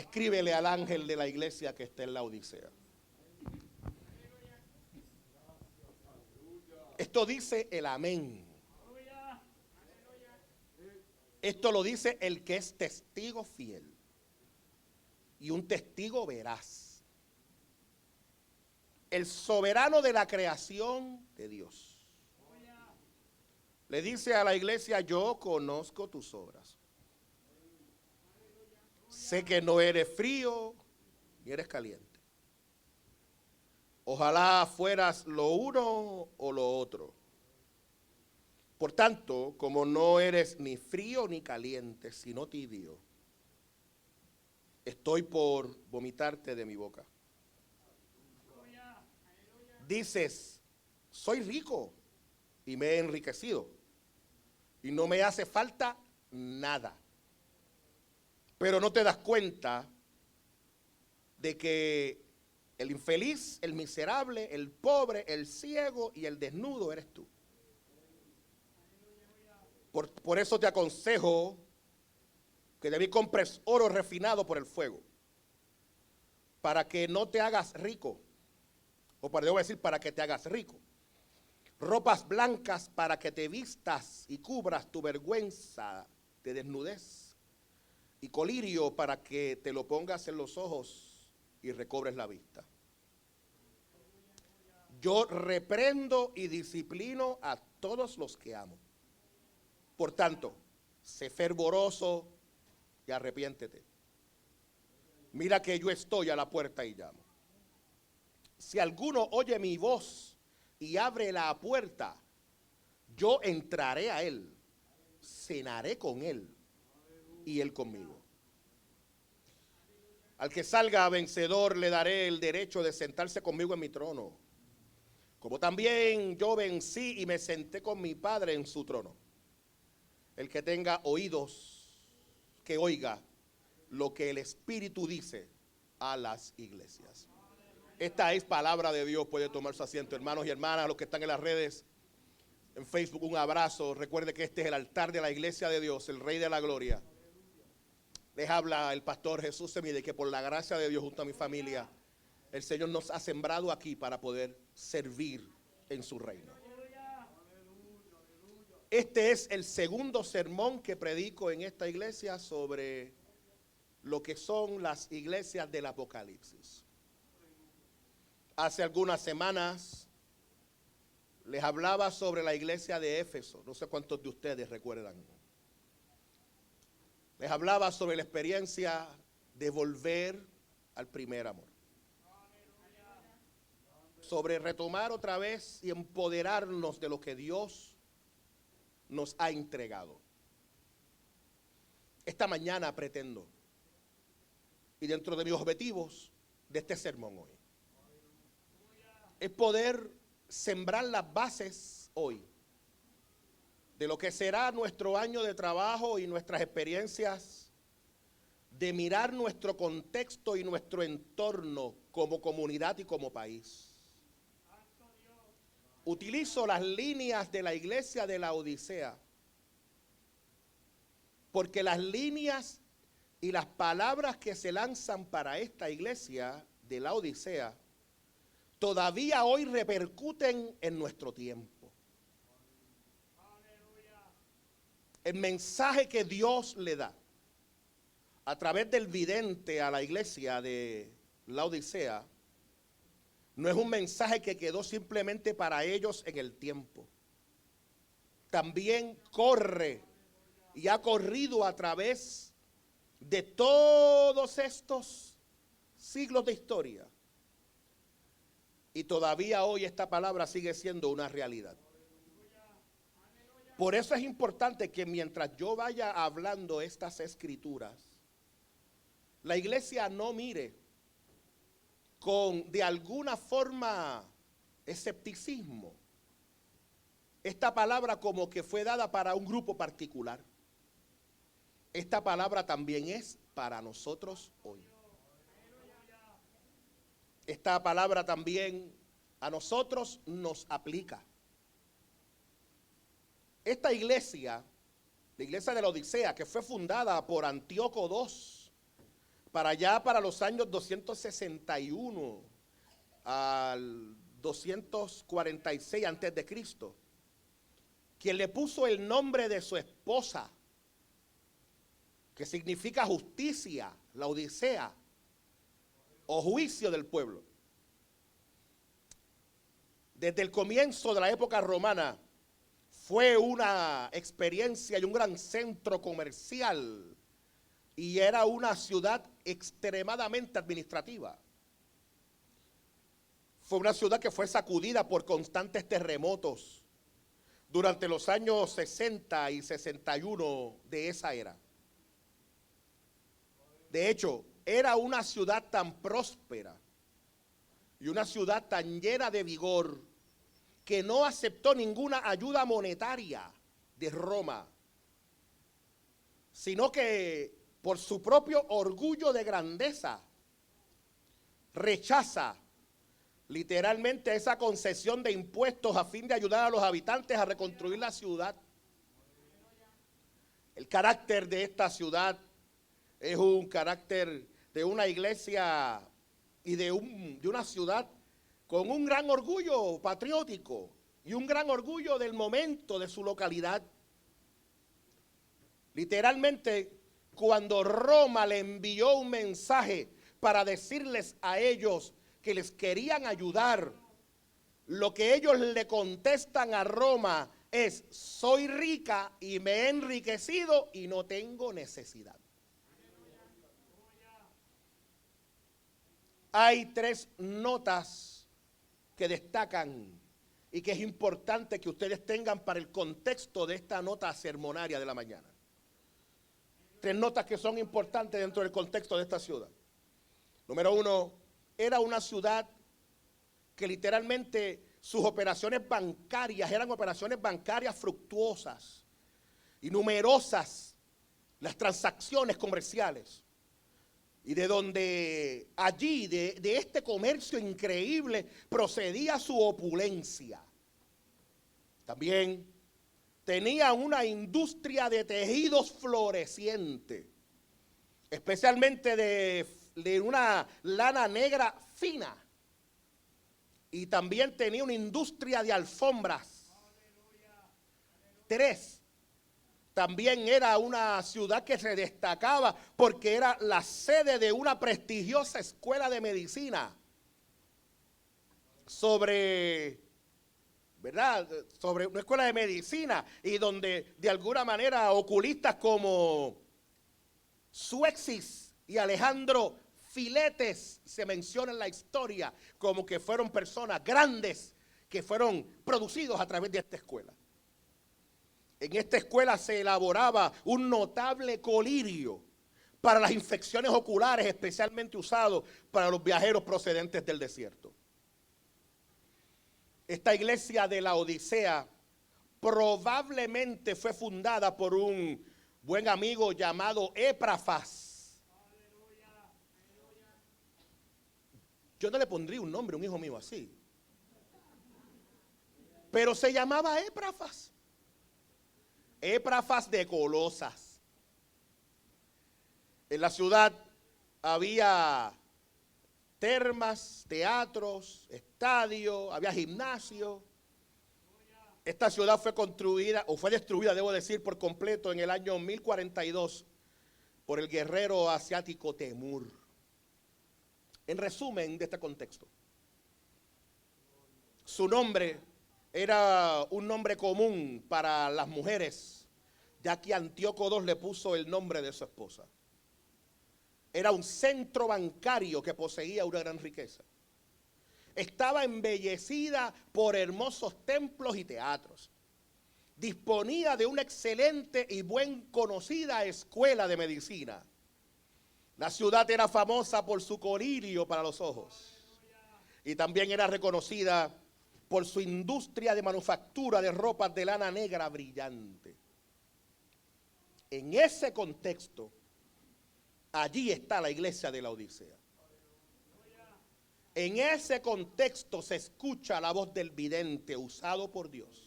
Escríbele al ángel de la iglesia que está en la Odisea. Esto dice el amén. Esto lo dice el que es testigo fiel y un testigo veraz. El soberano de la creación de Dios. Le dice a la iglesia: yo conozco tus obras. Sé que no eres frío ni eres caliente. Ojalá fueras lo uno o lo otro. Por tanto, como no eres ni frío ni caliente, sino tibio, estoy por vomitarte de mi boca. Dices: soy rico y me he enriquecido y no me hace falta nada. Pero no te das cuenta de que el infeliz, el miserable, el pobre, el ciego y el desnudo eres tú. Por eso te aconsejo que de mí compres oro refinado por el fuego, para que no te hagas rico, o debo decir, para que te hagas rico. Ropas blancas para que te vistas y cubras tu vergüenza de desnudez, y colirio para que te lo pongas en los ojos y recobres la vista. Yo reprendo y disciplino a todos los que amo. Por tanto, sé fervoroso y arrepiéntete. Mira que yo estoy a la puerta y llamo. Si alguno oye mi voz y abre la puerta, yo entraré a él, cenaré con él y él conmigo. Al que salga vencedor le daré el derecho de sentarse conmigo en mi trono, como también yo vencí y me senté con mi Padre en su trono. El que tenga oídos, que oiga lo que el Espíritu dice a las iglesias. Esta es palabra de Dios. Puede tomar su asiento, hermanos y hermanas, los que están en las redes, en Facebook, un abrazo. Recuerde que este es el altar de la iglesia de Dios, el Rey de la Gloria. Les habla el pastor Jesús Semide, que por la gracia de Dios, junto a mi familia, el Señor nos ha sembrado aquí para poder servir en su reino. Este es el segundo sermón que predico en esta iglesia sobre lo que son las iglesias del Apocalipsis. Hace algunas semanas les hablaba sobre la iglesia de Éfeso. No sé cuántos de ustedes recuerdan. Les hablaba sobre la experiencia de volver al primer amor. Sobre retomar otra vez y empoderarnos de lo que Dios nos ha entregado. Esta mañana pretendo, y dentro de mis objetivos de este sermón hoy, es poder sembrar las bases hoy de lo que será nuestro año de trabajo y nuestras experiencias, de mirar nuestro contexto y nuestro entorno como comunidad y como país. Utilizo las líneas de la iglesia de la Odisea, porque las líneas y las palabras que se lanzan para esta iglesia de la Odisea todavía hoy repercuten en nuestro tiempo. El mensaje que Dios le da a través del vidente a la iglesia de la Odisea no es un mensaje que quedó simplemente para ellos en el tiempo. También corre y ha corrido a través de todos estos siglos de historia. Y todavía hoy esta palabra sigue siendo una realidad. Por eso es importante que mientras yo vaya hablando estas escrituras, la iglesia no mire con de alguna forma escepticismo esta palabra como que fue dada para un grupo particular. Esta palabra también es para nosotros hoy. Esta palabra también a nosotros nos aplica. Esta iglesia, la iglesia de la Odisea, que fue fundada por Antíoco II, para allá, para los años 261 al 246 antes de Cristo, quien le puso el nombre de su esposa, que significa justicia, la Odisea, o juicio del pueblo. Desde el comienzo de la época romana, fue una experiencia y un gran centro comercial, y era una ciudad extremadamente administrativa. Fue una ciudad que fue sacudida por constantes terremotos durante los años 60 y 61 de esa era. De hecho, era una ciudad tan próspera y una ciudad tan llena de vigor que no aceptó ninguna ayuda monetaria de Roma, sino que por su propio orgullo de grandeza rechaza literalmente esa concesión de impuestos a fin de ayudar a los habitantes a reconstruir la ciudad. El carácter de esta ciudad es un carácter de una iglesia y de una ciudad con un gran orgullo patriótico y un gran orgullo del momento de su localidad. Literalmente, cuando Roma le envió un mensaje para decirles a ellos que les querían ayudar, lo que ellos le contestan a Roma es: soy rica y me he enriquecido y no tengo necesidad. Hay tres notas que destacan y que es importante que ustedes tengan para el contexto de esta nota sermonaria de la mañana. Tres notas que son importantes dentro del contexto de esta ciudad. Número uno, era una ciudad que literalmente sus operaciones bancarias eran operaciones bancarias fructuosas y numerosas las transacciones comerciales. Y de donde allí, de este comercio increíble, procedía su opulencia. También tenía una industria de tejidos floreciente, especialmente de una lana negra fina. Y también tenía una industria de alfombras. 3. También era una ciudad que se destacaba porque era la sede de una prestigiosa escuela de medicina sobre una escuela de medicina, y donde de alguna manera oculistas como Suexis y Alejandro Filetes se mencionan en la historia como que fueron personas grandes que fueron producidos a través de esta escuela. En esta escuela se elaboraba un notable colirio para las infecciones oculares, especialmente usado para los viajeros procedentes del desierto. Esta iglesia de la Odisea probablemente fue fundada por un buen amigo llamado Éprafas. Yo no le pondría un nombre a un hijo mío así, pero se llamaba Éprafas. Éprafas de Colosas. En la ciudad había termas, teatros, estadios, había gimnasio. Esta ciudad fue construida, o fue destruida, debo decir, por completo en el año 1042 por el guerrero asiático Temur. En resumen de este contexto, su nombre era un nombre común para las mujeres, ya que Antíoco II le puso el nombre de su esposa. Era un centro bancario que poseía una gran riqueza. Estaba embellecida por hermosos templos y teatros. Disponía de una excelente y bien conocida escuela de medicina. La ciudad era famosa por su colirio para los ojos. Y también era reconocida por su industria de manufactura de ropas de lana negra brillante. En ese contexto, allí está la iglesia de la Odisea. En ese contexto se escucha la voz del vidente usado por Dios,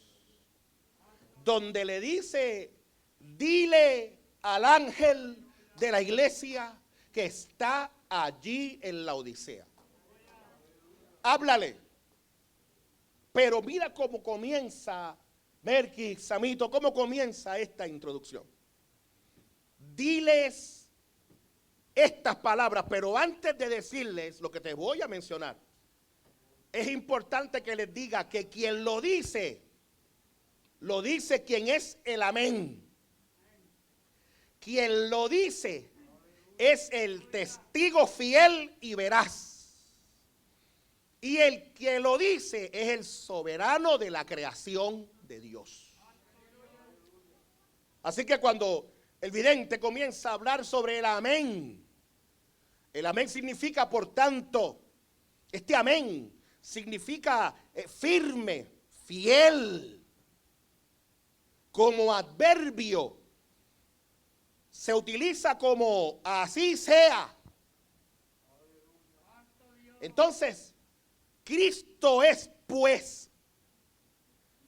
donde le dice: dile al ángel de la iglesia que está allí en la Odisea. Háblale. Pero mira cómo comienza, Merky, Samito, cómo comienza esta introducción. Diles estas palabras, pero antes de decirles lo que te voy a mencionar, es importante que les diga que quien lo dice quien es el amén. Quien lo dice es el testigo fiel y veraz. Y el que lo dice es el soberano de la creación de Dios. Así que cuando el vidente comienza a hablar sobre el amén significa, por tanto, este amén significa firme, fiel. Como adverbio se utiliza como así sea. Entonces, Cristo es, pues,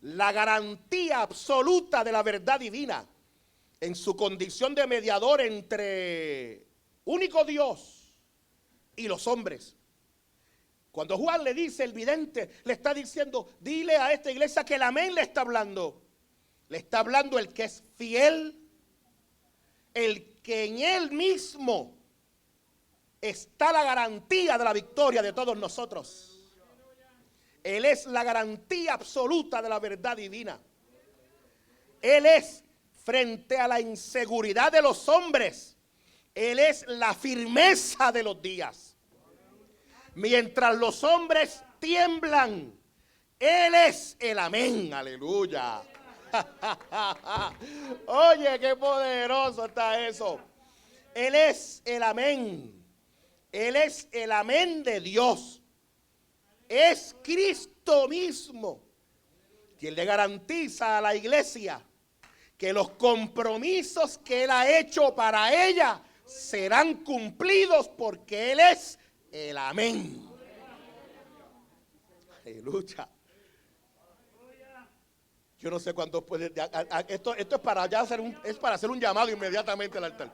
la garantía absoluta de la verdad divina en su condición de mediador entre único Dios y los hombres. Cuando Juan le dice, el vidente le está diciendo, dile a esta iglesia que el amén le está hablando. Le está hablando el que es fiel, el que en él mismo está la garantía de la victoria de todos nosotros. Él es la garantía absoluta de la verdad divina. Él es, frente a la inseguridad de los hombres, Él es la firmeza de los días. Mientras los hombres tiemblan, Él es el amén, aleluya. Oye, qué poderoso está eso. Él es el amén. Él es el amén de Dios. Es Cristo mismo quien le garantiza a la iglesia que los compromisos que Él ha hecho para ella serán cumplidos porque Él es el amén. Aleluya. Yo no sé cuántos pueden. Esto es para ya hacer un llamado inmediatamente al altar.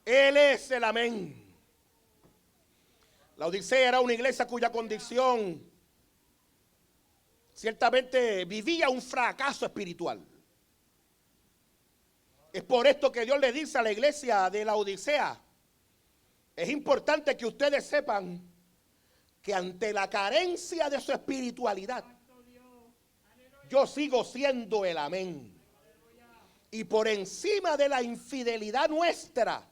Él es el amén. La Odisea era una iglesia cuya condición ciertamente vivía un fracaso espiritual. Es por esto que Dios le dice a la iglesia de la Odisea: es importante que ustedes sepan que ante la carencia de su espiritualidad, yo sigo siendo el amén. Y por encima de la infidelidad nuestra,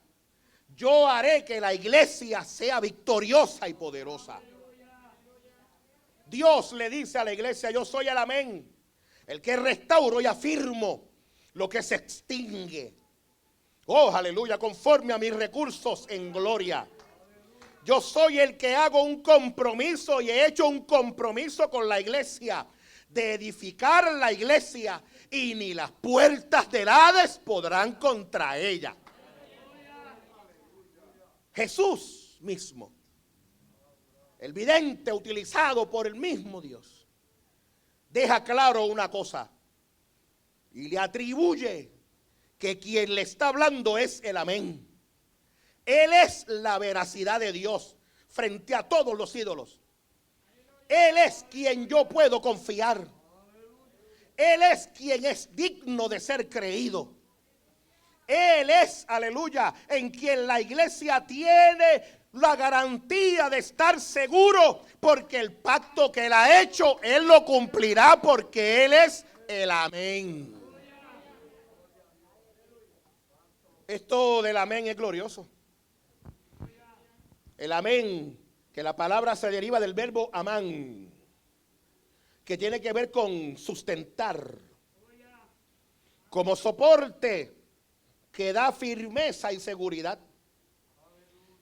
yo haré que la iglesia sea victoriosa y poderosa. Dios le dice a la iglesia: yo soy el amén, el que restauro y afirmo lo que se extingue. Oh, aleluya, conforme a mis recursos en gloria. Yo soy el que hago un compromiso y he hecho un compromiso con la iglesia de edificar la iglesia, y ni las puertas del Hades podrán contra ella. Jesús mismo, el vidente utilizado por el mismo Dios, deja claro una cosa y le atribuye que quien le está hablando es el amén. Él es la veracidad de Dios frente a todos los ídolos. Él es quien yo puedo confiar. Él es quien es digno de ser creído. Él es, aleluya, en quien la iglesia tiene la garantía de estar seguro, porque el pacto que Él ha hecho, Él lo cumplirá, porque Él es el amén. Esto del amén es glorioso. El amén, que la palabra se deriva del verbo amán, que tiene que ver con sustentar, como soporte que da firmeza y seguridad.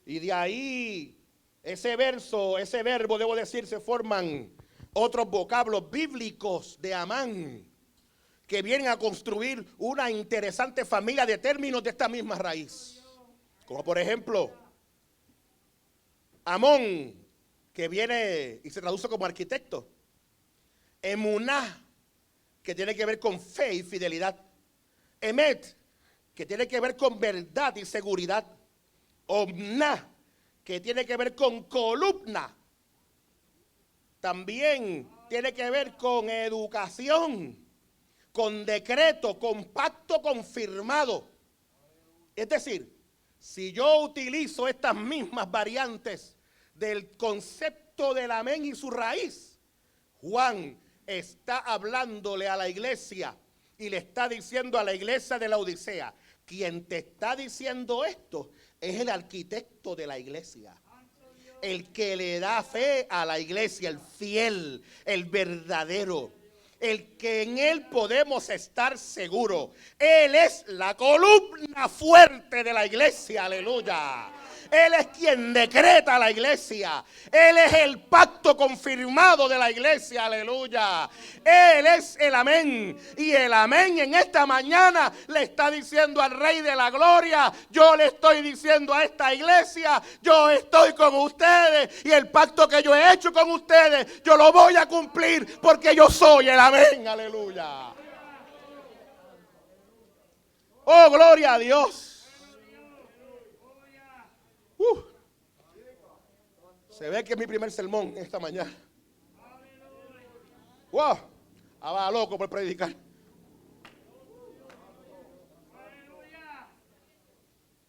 Y de ahí, ese verbo, debo decir, se forman otros vocablos bíblicos de amán, que vienen a construir una interesante familia de términos de esta misma raíz. Como por ejemplo, Amón, que viene y se traduce como arquitecto. Emuná, que tiene que ver con fe y fidelidad. Emet, que tiene que ver con verdad y seguridad. Omná, que tiene que ver con columna. También tiene que ver con educación, con decreto, con pacto confirmado. Es decir, si yo utilizo estas mismas variantes del concepto del amén y su raíz, Juan está hablándole a la iglesia y le está diciendo a la iglesia de la Odisea, quien te está diciendo esto es el arquitecto de la iglesia. El que le da fe a la iglesia, el fiel, el verdadero, el que en él podemos estar seguros. Él es la columna fuerte de la iglesia, aleluya. Él es quien decreta la iglesia. Él es el pacto confirmado de la iglesia, aleluya. Él es el amén. Y el amén en esta mañana le está diciendo al Rey de la Gloria, yo le estoy diciendo a esta iglesia, yo estoy con ustedes. Y el pacto que yo he hecho con ustedes, yo lo voy a cumplir porque yo soy el amén, aleluya. Oh, gloria a Dios. Se ve que es mi primer sermón esta mañana. Wow, estaba loco por predicar.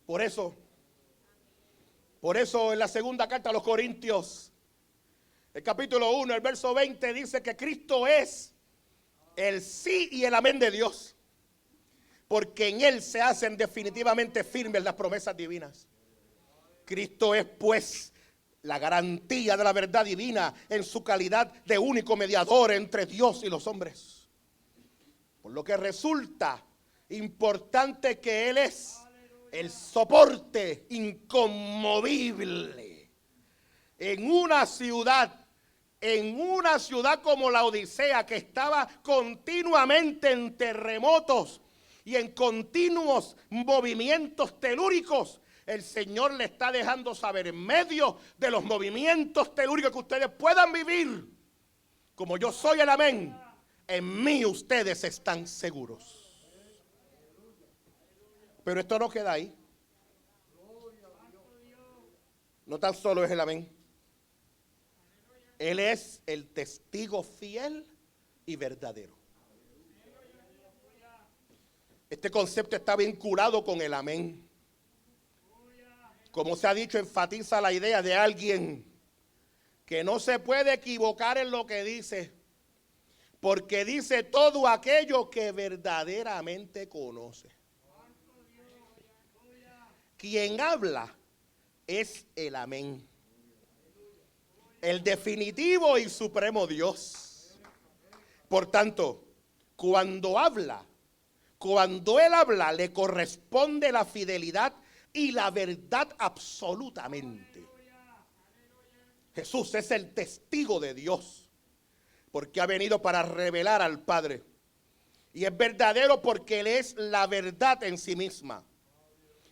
Por eso en la segunda carta a los Corintios, el capítulo 1, el verso 20 dice que Cristo es el sí y el amén de Dios, porque en Él se hacen definitivamente firmes las promesas divinas. Cristo es pues la garantía de la verdad divina en su calidad de único mediador entre Dios y los hombres. Por lo que resulta importante que Él es el soporte inconmovible en una ciudad como la Odisea, que estaba continuamente en terremotos y en continuos movimientos telúricos. El Señor le está dejando saber, en medio de los movimientos telúricos que ustedes puedan vivir, como yo soy el amén, en mí ustedes están seguros. Pero esto no queda ahí. No tan solo es el amén. Él es el testigo fiel y verdadero. Este concepto está vinculado con el amén. Como se ha dicho, enfatiza la idea de alguien que no se puede equivocar en lo que dice, porque dice todo aquello que verdaderamente conoce. Quien habla es el amén, el definitivo y supremo Dios. Por tanto, cuando Él habla, le corresponde la fidelidad y la verdad absolutamente. Jesús es el testigo de Dios, porque ha venido para revelar al Padre. Y es verdadero porque Él es la verdad en sí misma.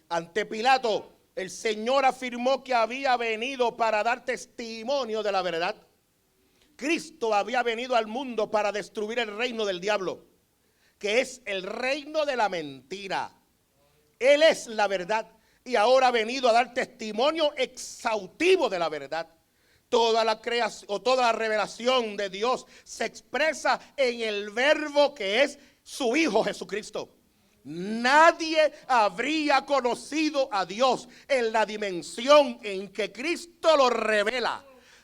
Ante Pilato, el Señor afirmó que había venido para dar testimonio de la verdad. Cristo había venido al mundo para destruir el reino del diablo, que es el reino de la mentira. Él es la verdad. Y ahora ha venido a dar testimonio exhaustivo de la verdad. Toda la creación o toda la revelación de Dios se expresa en el verbo que es su Hijo Jesucristo. Nadie habría conocido a Dios en la dimensión en que Cristo lo revela.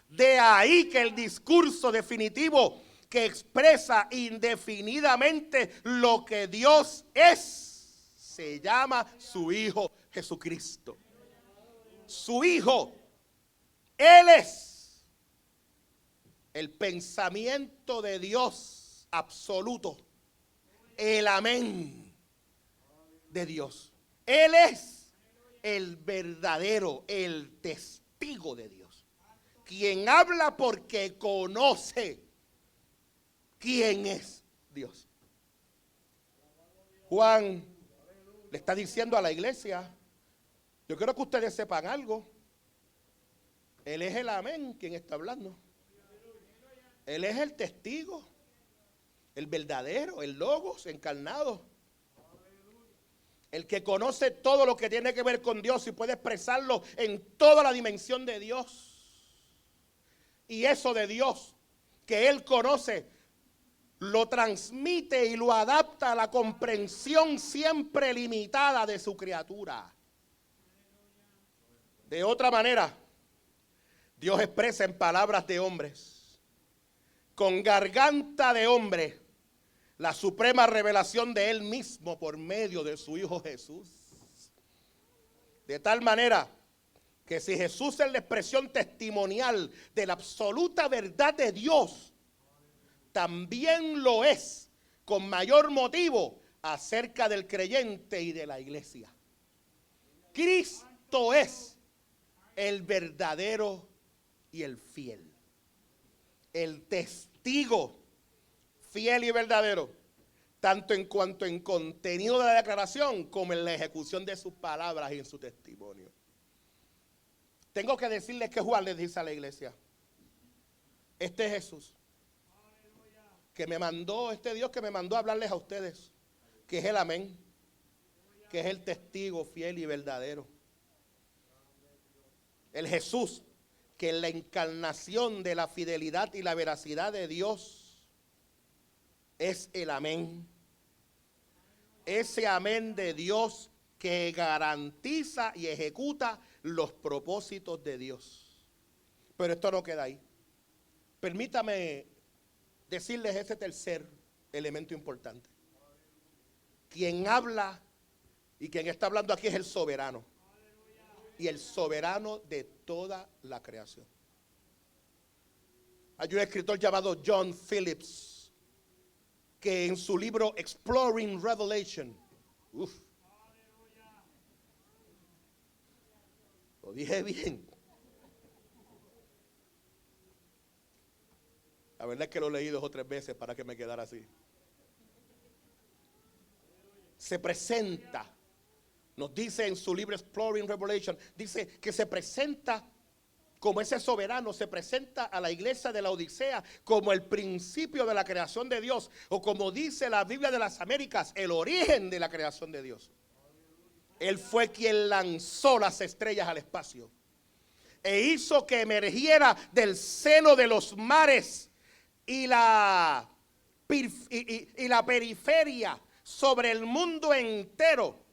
De ahí que el discurso definitivo que expresa indefinidamente lo que Dios es se llama su Hijo Jesucristo. Su Hijo. Él es el pensamiento de Dios absoluto, el amén de Dios. Él es el verdadero, el testigo de Dios, quien habla porque conoce quién es Dios. Juan le está diciendo a la iglesia, yo quiero que ustedes sepan algo. Él es el amén quien está hablando. Él es el testigo, el verdadero, el logos encarnado. El que conoce todo lo que tiene que ver con Dios y puede expresarlo en toda la dimensión de Dios. Y eso de Dios que Él conoce, lo transmite y lo adapta a la comprensión siempre limitada de su criatura. De otra manera, Dios expresa en palabras de hombres, con garganta de hombre, la suprema revelación de Él mismo por medio de su Hijo Jesús. De tal manera que si Jesús es la expresión testimonial de la absoluta verdad de Dios, también lo es con mayor motivo acerca del creyente y de la iglesia. Cristo es el verdadero y el fiel, el testigo fiel y verdadero, tanto en cuanto en contenido de la declaración como en la ejecución de sus palabras y en su testimonio. Tengo que decirles que Juan les dice a la iglesia: este es Jesús, que me mandó, este Dios que me mandó a hablarles a ustedes, que es el amén, que es el testigo fiel y verdadero. El Jesús, que es la encarnación de la fidelidad y la veracidad de Dios, es el amén. Ese amén de Dios que garantiza y ejecuta los propósitos de Dios. Pero esto no queda ahí. Permítame decirles ese tercer elemento importante. Quien habla y quien está hablando aquí es el soberano. Y el soberano de toda la creación. Hay un escritor llamado John Phillips que en su libro Exploring Revelation, lo dije bien. La verdad es que lo he leído 2 o 3 veces para que me quedara así. Se presenta, nos dice en su libro Exploring Revelation, dice que se presenta como ese soberano, se presenta a la iglesia de la Odisea como el principio de la creación de Dios, o como dice la Biblia de las Américas, el origen de la creación de Dios. Él fue quien lanzó las estrellas al espacio e hizo que emergiera del seno de los mares y la periferia sobre el mundo entero.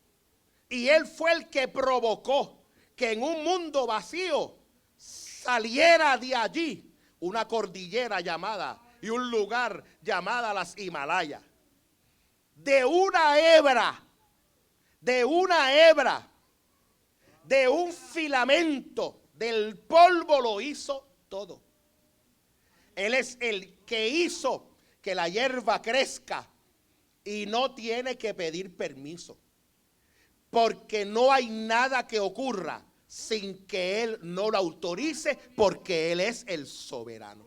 Y Él fue el que provocó que en un mundo vacío saliera de allí una cordillera llamada y un lugar llamada las Himalayas. De una hebra, de un filamento, del polvo lo hizo todo. Él es el que hizo que la hierba crezca y no tiene que pedir permiso. Porque no hay nada que ocurra sin que Él no lo autorice, porque Él es el soberano.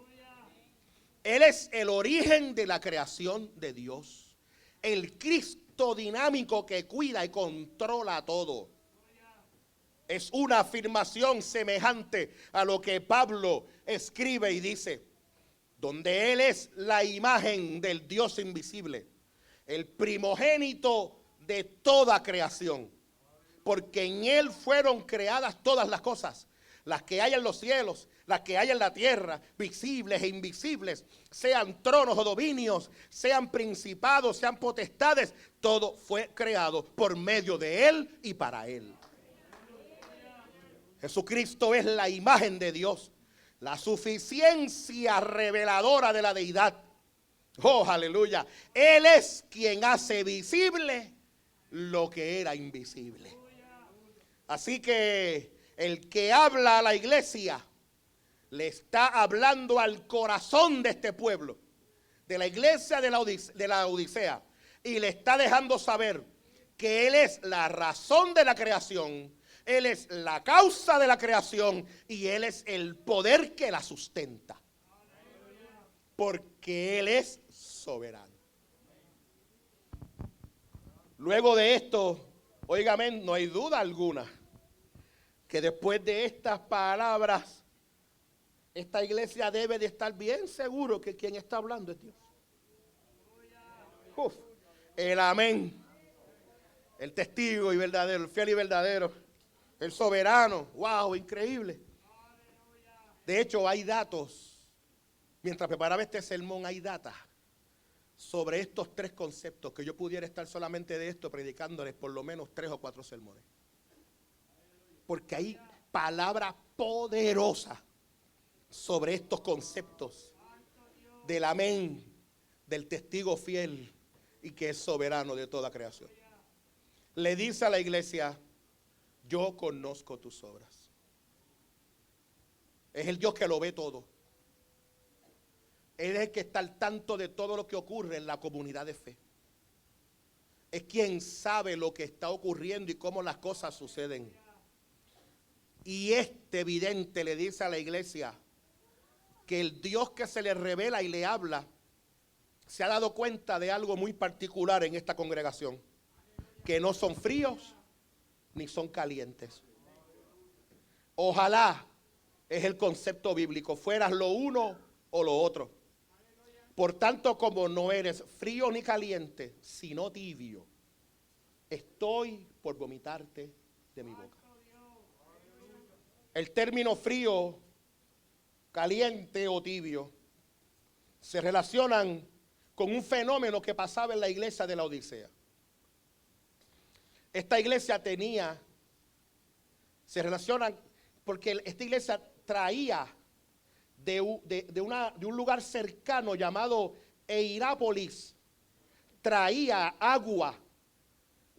Él es el origen de la creación de Dios. El Cristo dinámico que cuida y controla todo. Es una afirmación semejante a lo que Pablo escribe y dice, donde Él es la imagen del Dios invisible, el primogénito de toda creación, porque en Él fueron creadas todas las cosas, las que hay en los cielos, las que hay en la tierra, visibles e invisibles, sean tronos o dominios, sean principados, sean potestades, todo fue creado por medio de Él y para Él. Jesucristo es la imagen de Dios, la suficiencia reveladora de la deidad. Oh, aleluya. Él es quien hace visible lo que era invisible. Así que el que habla a la iglesia le está hablando al corazón de este pueblo, de la iglesia de la Odisea, y le está dejando saber que Él es la razón de la creación, Él es la causa de la creación y Él es el poder que la sustenta. Porque Él es soberano. Luego de esto, óigame, no hay duda alguna que después de estas palabras, esta iglesia debe de estar bien seguro que quien está hablando es Dios. El amén. El testigo y verdadero, el fiel y verdadero, el soberano. ¡Wow! Increíble. De hecho, hay datos. Mientras preparaba este sermón, hay datos sobre estos tres conceptos que yo pudiera estar solamente de esto predicándoles por lo menos 3 o 4 sermones. Porque hay palabra poderosa sobre estos conceptos del amén, del testigo fiel y que es soberano de toda creación. Le dice a la iglesia: yo conozco tus obras. Es el Dios que lo ve todo. Él es el que está al tanto de todo lo que ocurre en la comunidad de fe. Es quien sabe lo que está ocurriendo y cómo las cosas suceden. Y este vidente le dice a la iglesia que el Dios que se le revela y le habla se ha dado cuenta de algo muy particular en esta congregación, que no son fríos ni son calientes. Ojalá, es el concepto bíblico, fueras lo uno o lo otro. Por tanto, como no eres frío ni caliente, sino tibio, estoy por vomitarte de mi boca. El término frío, caliente o tibio se relacionan con un fenómeno que pasaba en la iglesia de la Odisea. Esta iglesia se relacionan porque esta iglesia traía de un lugar cercano llamado Hierápolis, traía agua,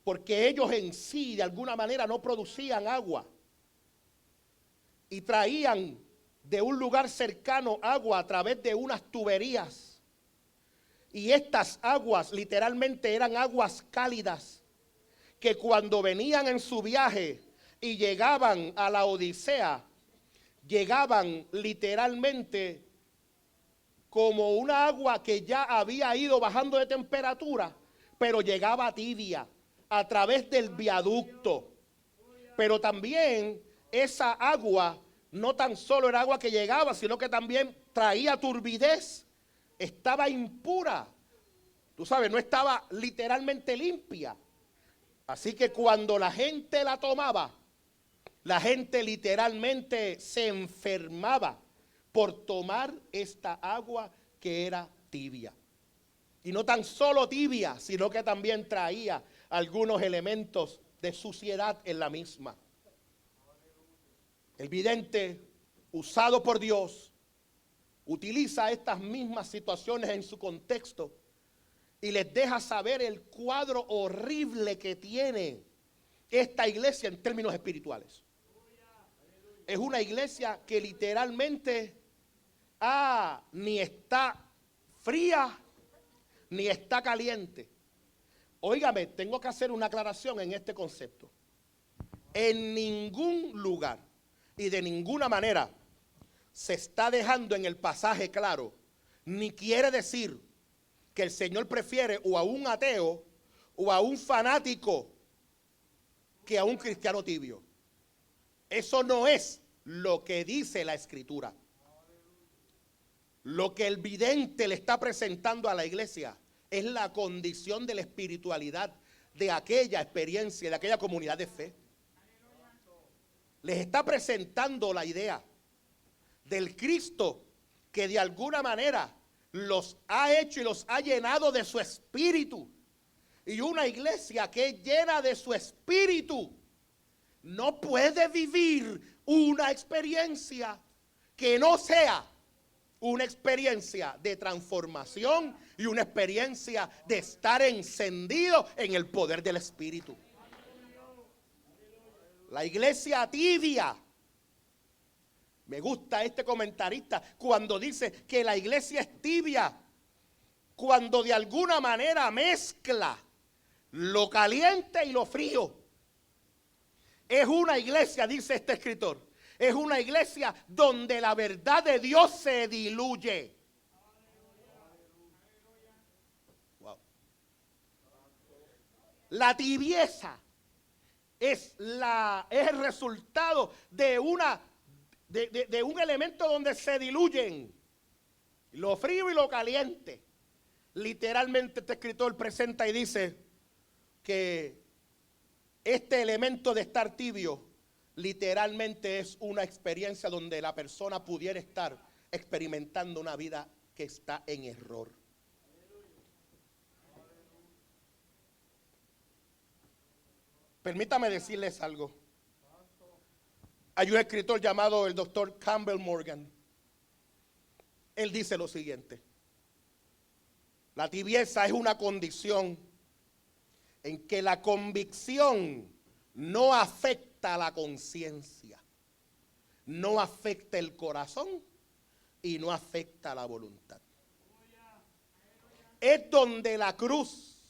porque ellos en sí de alguna manera no producían agua. Y traían de un lugar cercano agua a través de unas tuberías. Y estas aguas literalmente eran aguas cálidas, que cuando venían en su viaje y llegaban a la Odisea, llegaban literalmente como una agua que ya había ido bajando de temperatura, pero llegaba tibia a través del viaducto. Pero también esa agua no tan solo era agua que llegaba, sino que también traía turbidez, estaba impura. Tú sabes, no estaba literalmente limpia. Así que cuando la gente la tomaba, la gente literalmente se enfermaba por tomar esta agua que era tibia. Y no tan solo tibia, sino que también traía algunos elementos de suciedad en la misma. El vidente, usado por Dios, utiliza estas mismas situaciones en su contexto y les deja saber el cuadro horrible que tiene esta iglesia en términos espirituales. Es una iglesia que literalmente ni está fría ni está caliente. Óigame, tengo que hacer una aclaración en este concepto. En ningún lugar y de ninguna manera se está dejando en el pasaje claro, ni quiere decir que el Señor prefiere o a un ateo o a un fanático que a un cristiano tibio. Eso no es lo que dice la Escritura. Lo que el vidente le está presentando a la iglesia es la condición de la espiritualidad de aquella experiencia, de aquella comunidad de fe. Les está presentando la idea del Cristo que de alguna manera los ha hecho y los ha llenado de su espíritu. Y una iglesia que es llena de su espíritu no puede vivir una experiencia que no sea una experiencia de transformación y una experiencia de estar encendido en el poder del Espíritu. La iglesia tibia. Me gusta este comentarista cuando dice que la iglesia es tibia, cuando de alguna manera mezcla lo caliente y lo frío. Es una iglesia, dice este escritor, es una iglesia donde la verdad de Dios se diluye. Wow. La tibieza es el resultado de un elemento donde se diluyen lo frío y lo caliente. Literalmente este escritor presenta y dice que Este elemento de estar tibio literalmente es una experiencia donde la persona pudiera estar experimentando una vida que está en error. Permítame decirles algo. Hay un escritor llamado el doctor Campbell Morgan. Él dice lo siguiente: la tibieza es una condición en que la convicción no afecta la conciencia, no afecta el corazón y no afecta la voluntad. Es donde la cruz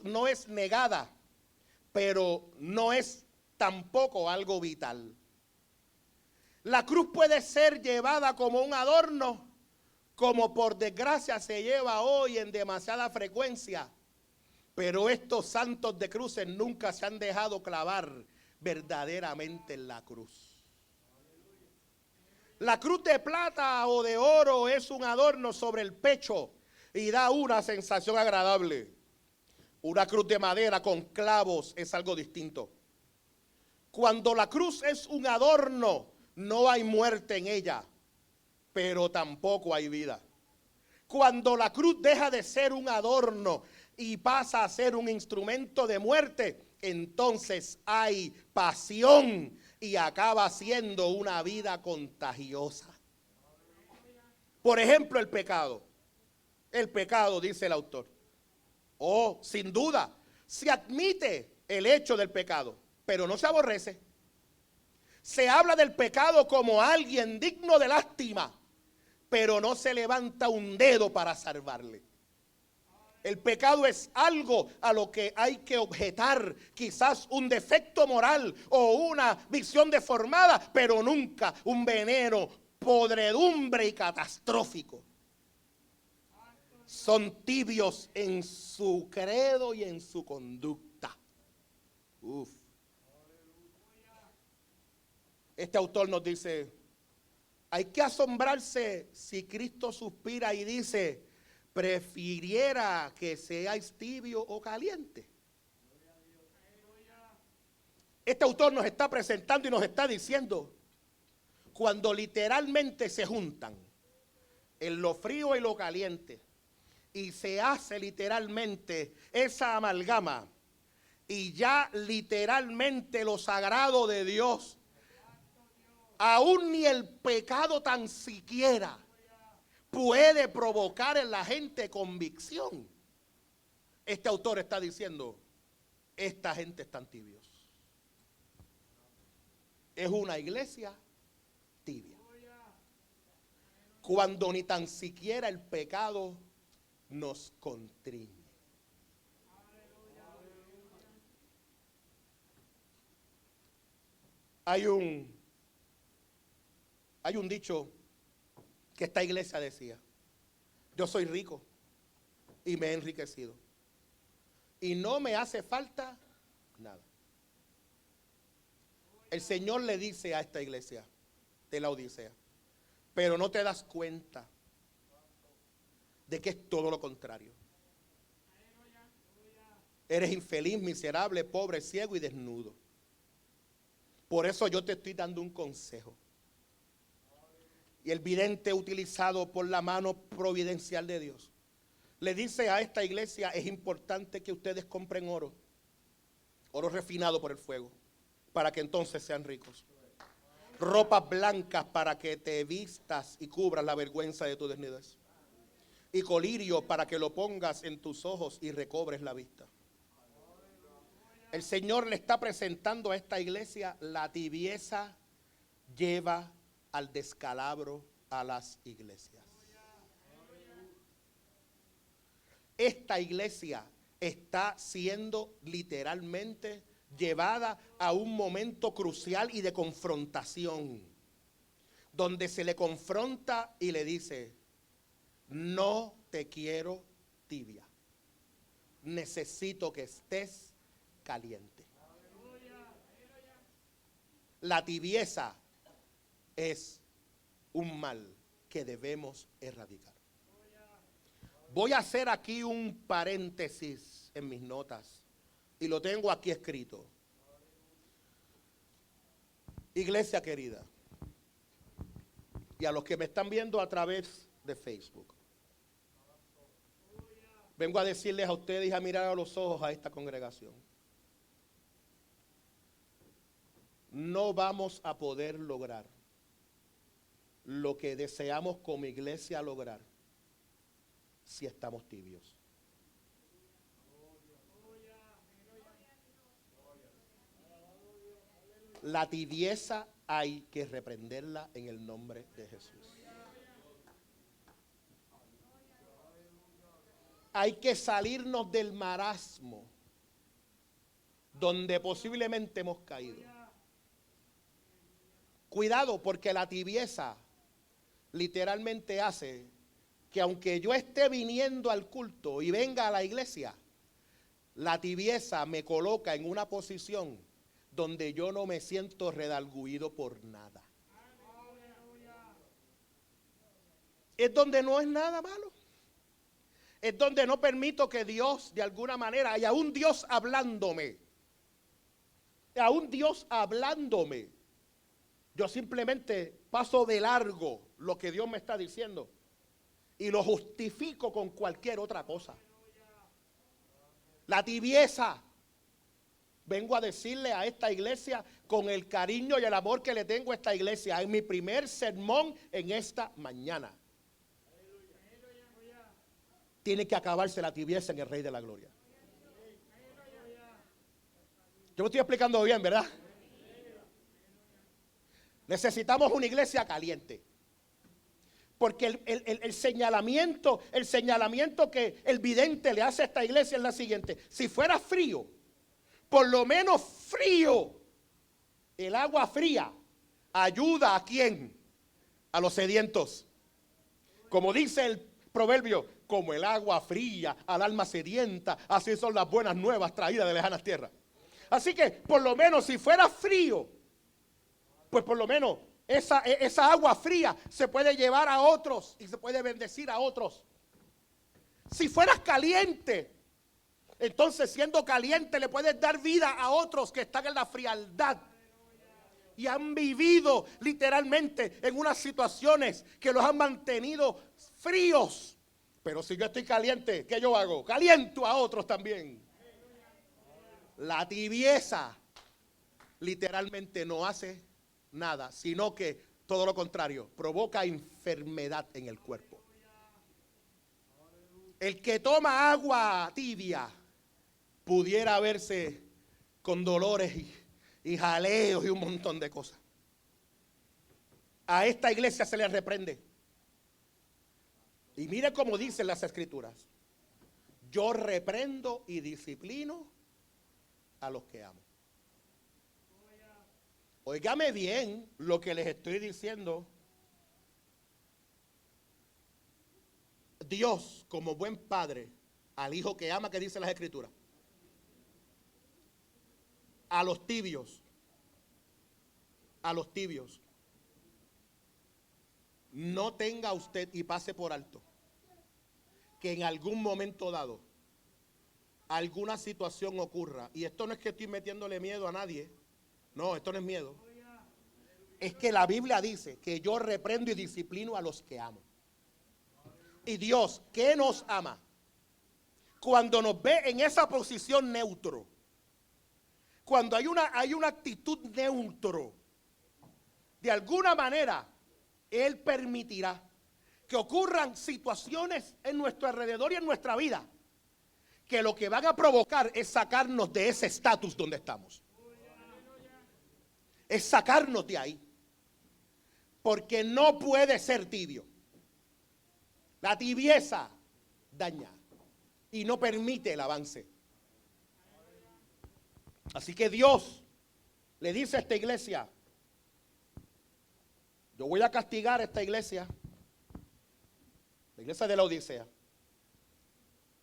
no es negada, pero no es tampoco algo vital. La cruz puede ser llevada como un adorno, como por desgracia se lleva hoy en demasiada frecuencia. Pero estos santos de cruces nunca se han dejado clavar verdaderamente en la cruz. La cruz de plata o de oro es un adorno sobre el pecho y da una sensación agradable. Una cruz de madera con clavos es algo distinto. Cuando la cruz es un adorno, no hay muerte en ella, pero tampoco hay vida. Cuando la cruz deja de ser un adorno y pasa a ser un instrumento de muerte, entonces hay pasión y acaba siendo una vida contagiosa. Por ejemplo, el pecado. El pecado, dice el autor. Sin duda, se admite el hecho del pecado, pero no se aborrece. Se habla del pecado como alguien digno de lástima, pero no se levanta un dedo para salvarle. El pecado es algo a lo que hay que objetar, quizás un defecto moral o una visión deformada, pero nunca un veneno, podredumbre y catastrófico. Son tibios en su credo y en su conducta. Este autor nos dice: hay que asombrarse si Cristo suspira y dice: prefiriera que seáis tibio o caliente. Este autor nos está presentando y nos está diciendo: cuando literalmente se juntan en lo frío y lo caliente, y se hace literalmente esa amalgama, y ya literalmente lo sagrado de Dios, aún ni el pecado tan siquiera puede provocar en la gente convicción. Este autor está diciendo: esta gente están tibios. Es una iglesia tibia. Cuando ni tan siquiera el pecado nos constriñe. Hay un dicho que esta iglesia decía: yo soy rico y me he enriquecido y no me hace falta nada. El Señor le dice a esta iglesia de la Odisea: pero no te das cuenta de que es todo lo contrario. Eres infeliz, miserable, pobre, ciego y desnudo. Por eso yo te estoy dando un consejo. Y el vidente, utilizado por la mano providencial de Dios, le dice a esta iglesia: es importante que ustedes compren oro refinado por el fuego, para que entonces sean ricos. Ropas blancas para que te vistas y cubras la vergüenza de tu desnudez. Y colirio para que lo pongas en tus ojos y recobres la vista. El Señor le está presentando a esta iglesia: la tibieza lleva al descalabro a las iglesias. Esta iglesia está siendo literalmente llevada a un momento crucial y de confrontación, donde se le confronta y le dice: no te quiero tibia, necesito que estés caliente. La tibieza es un mal que debemos erradicar. Voy a hacer aquí un paréntesis en mis notas Y lo tengo aquí escrito. Iglesia querida, y a los que me están viendo a través de Facebook, vengo a decirles a ustedes y a mirar a los ojos a esta congregación. No vamos a poder lograr lo que deseamos como iglesia lograr si estamos tibios. La tibieza hay que reprenderla en el nombre de Jesús. Hay que salirnos del marasmo donde posiblemente hemos caído. Cuidado, porque la tibieza literalmente hace que aunque yo esté viniendo al culto y venga a la iglesia, la tibieza me coloca en una posición donde yo no me siento redargüido por nada. Es donde no es nada malo. Es donde no permito que Dios de alguna manera, y aún Dios hablándome, yo simplemente paso de largo lo que Dios me está diciendo y lo justifico con cualquier otra cosa. La tibieza. Vengo a decirle a esta iglesia con el cariño y el amor que le tengo a esta iglesia. Es mi primer sermón en esta mañana. Tiene que acabarse la tibieza en el Rey de la Gloria. Yo me estoy explicando bien, ¿verdad? Necesitamos una iglesia caliente. Porque el señalamiento que el vidente le hace a esta iglesia es la siguiente. Si fuera frío, por lo menos frío, el agua fría ayuda a ¿quién? A los sedientos. Como dice el proverbio, como el agua fría al alma sedienta, así son las buenas nuevas traídas de lejanas tierras. Así que por lo menos si fuera frío, pues por lo menos esa agua fría se puede llevar a otros y se puede bendecir a otros. Si fueras caliente, entonces siendo caliente le puedes dar vida a otros que están en la frialdad y han vivido literalmente en unas situaciones que los han mantenido fríos. Pero si yo estoy caliente, ¿qué yo hago? Caliento a otros también. La tibieza literalmente no hace nada, sino que todo lo contrario, provoca enfermedad en el cuerpo. El que toma agua tibia pudiera verse con dolores y jaleos y un montón de cosas. A esta iglesia se le reprende. Y mire cómo dicen las escrituras. Yo reprendo y disciplino a los que amo. Óigame bien lo que les estoy diciendo. Dios, como buen padre, al hijo que ama, que dice las escrituras, a los tibios, no tenga usted y pase por alto que en algún momento dado alguna situación ocurra, y esto no es que estoy metiéndole miedo a nadie, no, esto no es miedo, es que la Biblia dice que yo reprendo y disciplino a los que amo. Y Dios, que nos ama, cuando nos ve en esa posición neutro, cuando hay una actitud neutro, de alguna manera Él permitirá que ocurran situaciones en nuestro alrededor y en nuestra vida que lo que van a provocar es sacarnos de ese estatus donde estamos. Es sacarnos de ahí. Porque no puede ser tibio. La tibieza daña y no permite el avance. Así que Dios le dice a esta iglesia, yo voy a castigar a esta iglesia, la iglesia de la Odisea,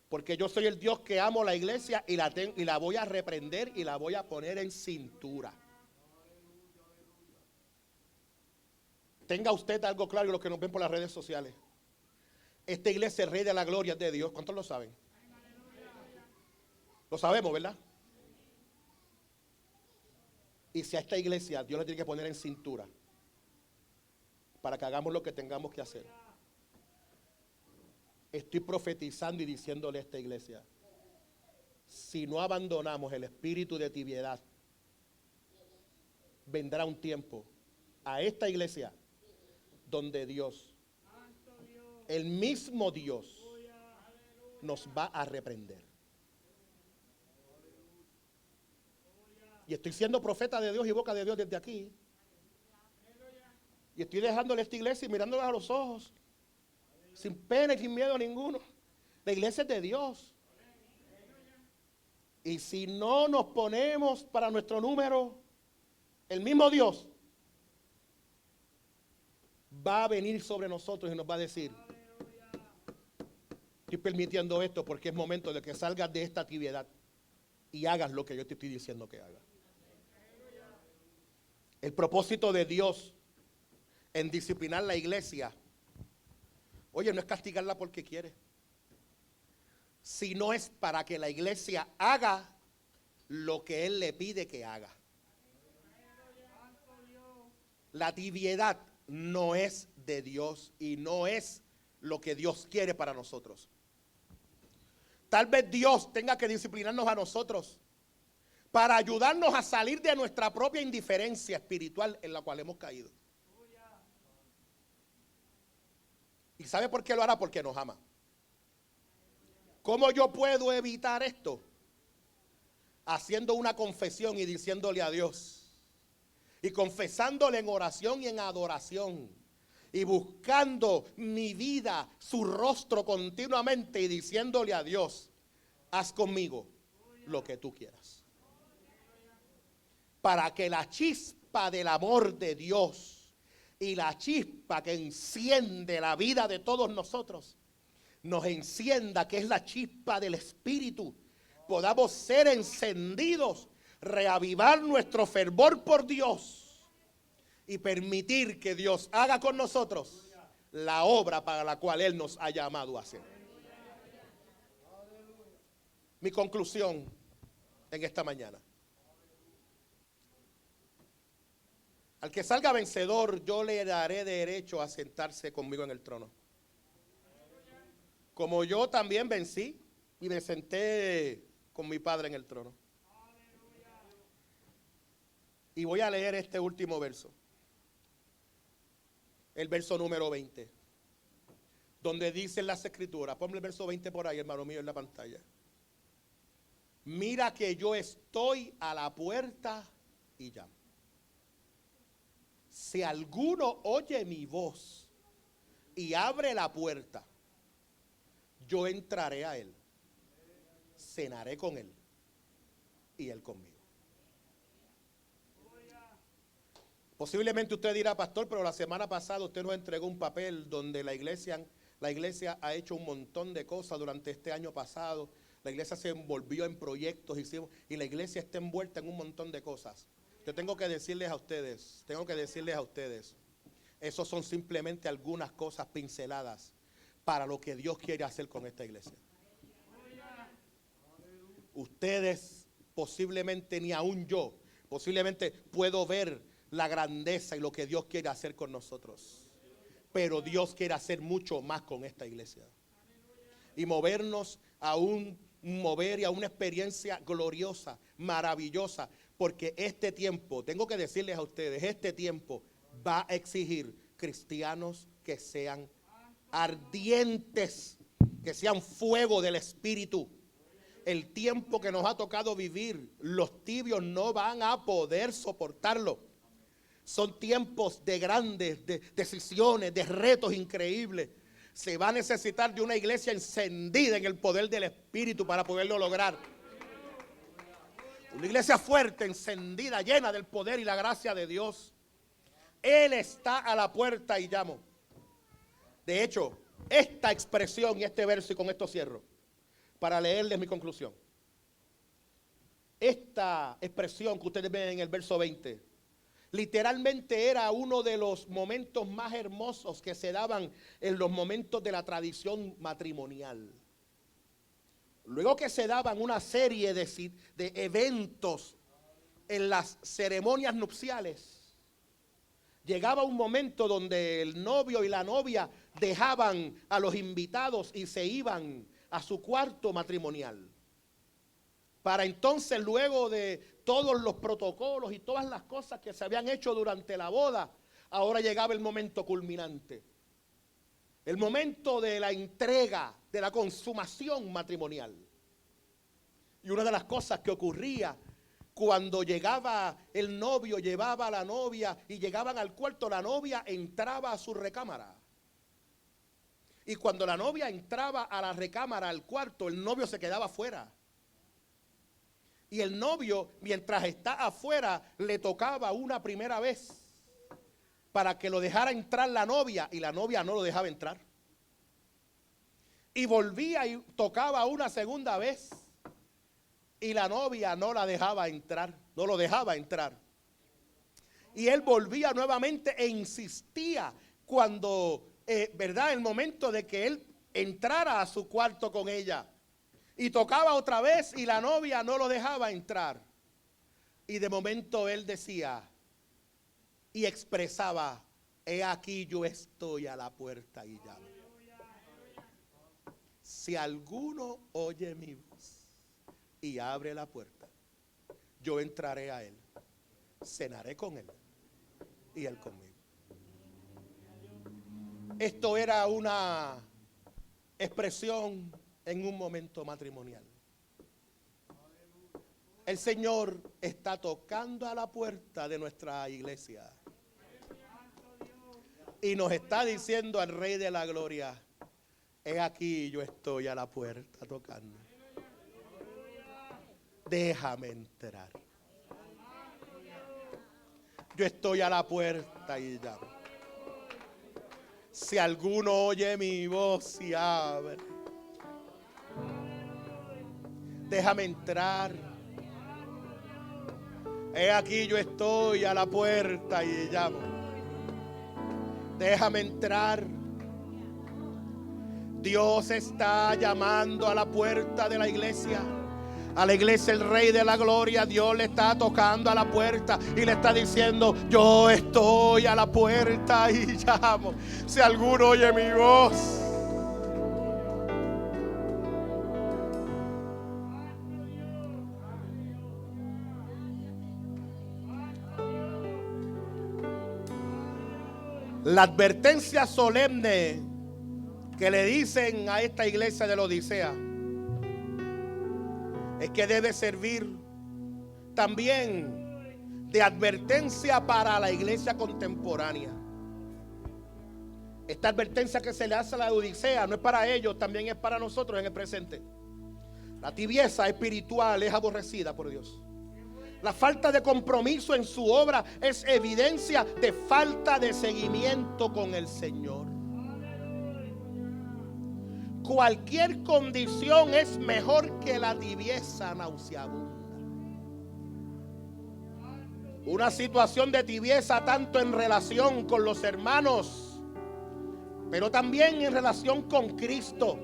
porque yo soy el Dios que amo la iglesia y la voy a reprender y la voy a poner en cintura. Tenga usted algo claro, y los que nos ven por las redes sociales. Esta iglesia, el Rey de la Gloria, es de Dios. ¿Cuántos lo saben? Lo sabemos, ¿verdad? Y si a esta iglesia Dios le tiene que poner en cintura para que hagamos lo que tengamos que hacer, estoy profetizando y diciéndole a esta iglesia, si no abandonamos el espíritu de tibiedad, vendrá un tiempo a esta iglesia donde Dios, el mismo Dios, nos va a reprender. Y estoy siendo profeta de Dios y boca de Dios desde aquí. Y estoy dejándole a esta iglesia y mirándola a los ojos, sin pena y sin miedo ninguno. La iglesia es de Dios. Y si no nos ponemos para nuestro número, el mismo Dios va a venir sobre nosotros y nos va a decir, estoy permitiendo esto porque es momento de que salgas de esta tibiedad y hagas lo que yo te estoy diciendo que hagas. El propósito de Dios en disciplinar la iglesia, oye, no es castigarla porque quiere, sino es para que la iglesia haga lo que Él le pide que haga. La tibiedad no es de Dios y no es lo que Dios quiere para nosotros. Tal vez Dios tenga que disciplinarnos a nosotros para ayudarnos a salir de nuestra propia indiferencia espiritual en la cual hemos caído. ¿Y sabe por qué lo hará? Porque nos ama. ¿Cómo yo puedo evitar esto? Haciendo una confesión y diciéndole a Dios, y confesándole en oración y en adoración, y buscando mi vida, su rostro continuamente, y diciéndole a Dios, haz conmigo lo que tú quieras. Para que la chispa del amor de Dios y la chispa que enciende la vida de todos nosotros, nos encienda, que es la chispa del Espíritu, podamos ser encendidos, reavivar nuestro fervor por Dios y permitir que Dios haga con nosotros la obra para la cual Él nos ha llamado a hacer. Mi conclusión en esta mañana: al que salga vencedor, yo le daré derecho a sentarse conmigo en el trono. Como yo también vencí y me senté con mi Padre en el trono. Y voy a leer este último verso. El verso número 20. Donde dicen las escrituras. Ponme el verso 20 por ahí, hermano mío, en la pantalla. Mira que yo estoy a la puerta y llamo. Si alguno oye mi voz y abre la puerta, yo entraré a él, cenaré con él y él conmigo. Posiblemente usted dirá, pastor, pero la semana pasada usted nos entregó un papel donde la iglesia ha hecho un montón de cosas durante este año pasado. La iglesia se envolvió en proyectos y la iglesia está envuelta en un montón de cosas. Yo tengo que decirles a ustedes, esos son simplemente algunas cosas pinceladas para lo que Dios quiere hacer con esta iglesia. Ustedes posiblemente, ni aún yo, posiblemente puedo ver la grandeza y lo que Dios quiere hacer con nosotros. Pero Dios quiere hacer mucho más con esta iglesia. Y movernos a un mover y a una experiencia gloriosa, maravillosa. Porque este tiempo, tengo que decirles a ustedes, este tiempo va a exigir cristianos que sean ardientes, que sean fuego del Espíritu. El tiempo que nos ha tocado vivir, los tibios no van a poder soportarlo. Son tiempos de grandes decisiones, de retos increíbles. Se va a necesitar de una iglesia encendida en el poder del Espíritu para poderlo lograr. Una iglesia fuerte, encendida, llena del poder y la gracia de Dios. Él está a la puerta y llamo. De hecho, esta expresión y este verso, y con esto cierro, para leerles mi conclusión. Esta expresión que ustedes ven en el verso 20, literalmente era uno de los momentos más hermosos que se daban en los momentos de la tradición matrimonial. Luego que se daban una serie de eventos en las ceremonias nupciales llegaba un momento donde el novio y la novia dejaban a los invitados y se iban a su cuarto matrimonial. Para entonces, luego de todos los protocolos y todas las cosas que se habían hecho durante la boda, ahora llegaba el momento culminante. El momento de la entrega, de la consumación matrimonial. Y una de las cosas que ocurría cuando llegaba el novio, llevaba a la novia y llegaban al cuarto, la novia entraba a su recámara. Y cuando la novia entraba a la recámara, al cuarto, el novio se quedaba afuera. Y el novio, mientras está afuera, le tocaba una primera vez para que lo dejara entrar la novia, y la novia no lo dejaba entrar. Y volvía y tocaba una segunda vez, y la novia no la dejaba entrar, no lo dejaba entrar. Y él volvía nuevamente e insistía cuando, ¿verdad? El momento de que él entrara a su cuarto con ella. Y tocaba otra vez y la novia no lo dejaba entrar. Y de momento él decía y expresaba: he aquí yo estoy a la puerta y llamo. Si alguno oye mi voz y abre la puerta, yo entraré a él, cenaré con él y él conmigo. Esto era una expresión en un momento matrimonial. El Señor está tocando a la puerta de nuestra iglesia y nos está diciendo al Rey de la Gloria: he aquí yo estoy a la puerta tocando. Déjame entrar. Yo estoy a la puerta y llamo. Si alguno oye mi voz y abre, déjame entrar. He aquí yo estoy a la puerta y llamo. Déjame entrar. Dios está llamando a la puerta de la iglesia. A la iglesia, el Rey de la Gloria, Dios le está tocando a la puerta y le está diciendo: yo estoy a la puerta y llamo. Si alguno oye mi voz. La advertencia solemne que le dicen a esta iglesia de la Odisea es que debe servir también de advertencia para la iglesia contemporánea. Esta advertencia que se le hace a la Odisea no es para ellos, también es para nosotros en el presente. La tibieza espiritual es aborrecida por Dios. La falta de compromiso en su obra es evidencia de falta de seguimiento con el Señor. Cualquier condición es mejor que la tibieza nauseabunda. Una situación de tibieza tanto en relación con los hermanos, pero también en relación con Cristo,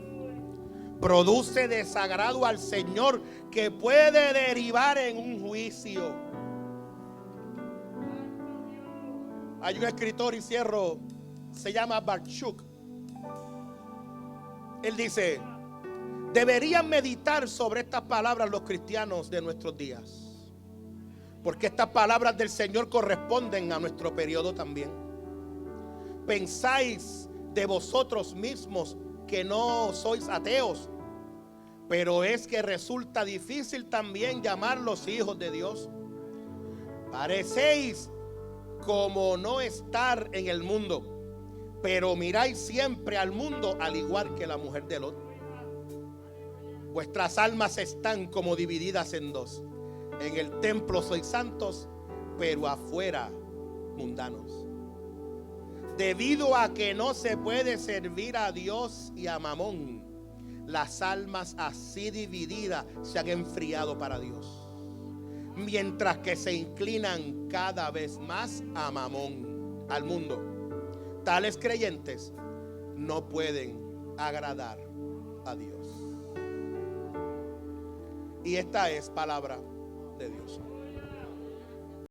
produce desagrado al Señor que puede derivar en un juicio. Hay un escritor, y cierro, se llama Barchuk. Él dice: deberían meditar sobre estas palabras los cristianos de nuestros días, porque estas palabras del Señor corresponden a nuestro periodo también. Pensáis de vosotros mismos que no sois ateos, pero es que resulta difícil también llamarlos hijos de Dios. Parecéis como no estar en el mundo, pero miráis siempre al mundo al igual que la mujer de Lot. Vuestras almas están como divididas en dos. En el templo sois santos, pero afuera mundanos. Debido a que no se puede servir a Dios y a Mamón, las almas así divididas se han enfriado para Dios, mientras que se inclinan cada vez más a Mamón, al mundo. Tales creyentes no pueden agradar a Dios. Y esta es palabra de Dios.